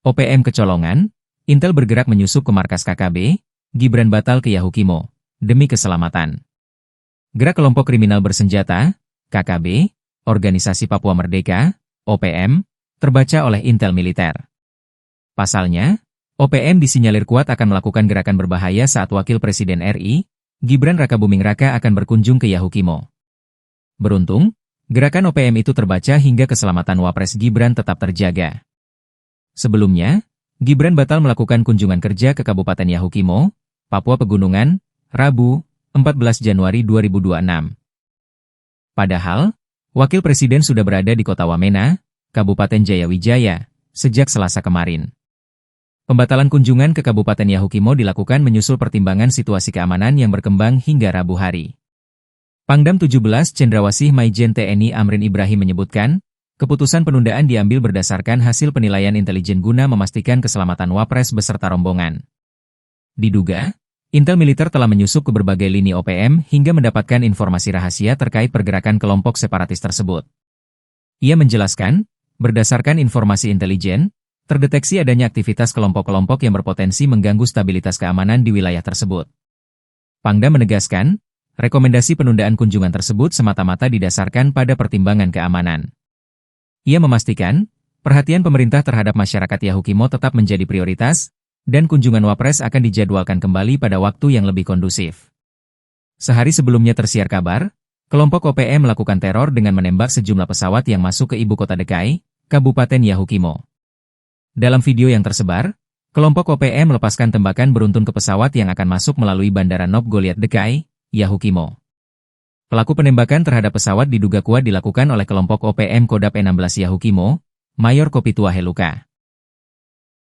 OPM kecolongan, Intel bergerak menyusup ke markas KKB, Gibran batal ke Yahukimo, demi keselamatan. Gerak kelompok kriminal bersenjata, KKB, Organisasi Papua Merdeka, OPM, terbaca oleh Intel Militer. Pasalnya, OPM disinyalir kuat akan melakukan gerakan berbahaya saat Wakil Presiden RI, Gibran Rakabuming Raka akan berkunjung ke Yahukimo. Beruntung, gerakan OPM itu terbaca hingga keselamatan Wapres Gibran tetap terjaga. Sebelumnya, Gibran batal melakukan kunjungan kerja ke Kabupaten Yahukimo, Papua Pegunungan, Rabu, 14 Januari 2026. Padahal, Wakil Presiden sudah berada di Kota Wamena, Kabupaten Jayawijaya, sejak Selasa kemarin. Pembatalan kunjungan ke Kabupaten Yahukimo dilakukan menyusul pertimbangan situasi keamanan yang berkembang hingga Rabu hari. Pangdam 17 Cendrawasih Maijen TNI Amrin Ibrahim menyebutkan, keputusan penundaan diambil berdasarkan hasil penilaian intelijen guna memastikan keselamatan Wapres beserta rombongan. Diduga, Intel Militer telah menyusup ke berbagai lini OPM hingga mendapatkan informasi rahasia terkait pergerakan kelompok separatis tersebut. Ia menjelaskan, berdasarkan informasi intelijen, terdeteksi adanya aktivitas kelompok-kelompok yang berpotensi mengganggu stabilitas keamanan di wilayah tersebut. Pangdam menegaskan, rekomendasi penundaan kunjungan tersebut semata-mata didasarkan pada pertimbangan keamanan. Ia memastikan, perhatian pemerintah terhadap masyarakat Yahukimo tetap menjadi prioritas, dan kunjungan Wapres akan dijadwalkan kembali pada waktu yang lebih kondusif. Sehari sebelumnya tersiar kabar, kelompok OPM melakukan teror dengan menembak sejumlah pesawat yang masuk ke ibu kota DKI, Kabupaten Yahukimo. Dalam video yang tersebar, kelompok OPM melepaskan tembakan beruntun ke pesawat yang akan masuk melalui Bandara Nop Goliat DKI, Yahukimo. Pelaku penembakan terhadap pesawat diduga kuat dilakukan oleh kelompok OPM Kodap 16 Yahukimo, Mayor Kopitua Heluka.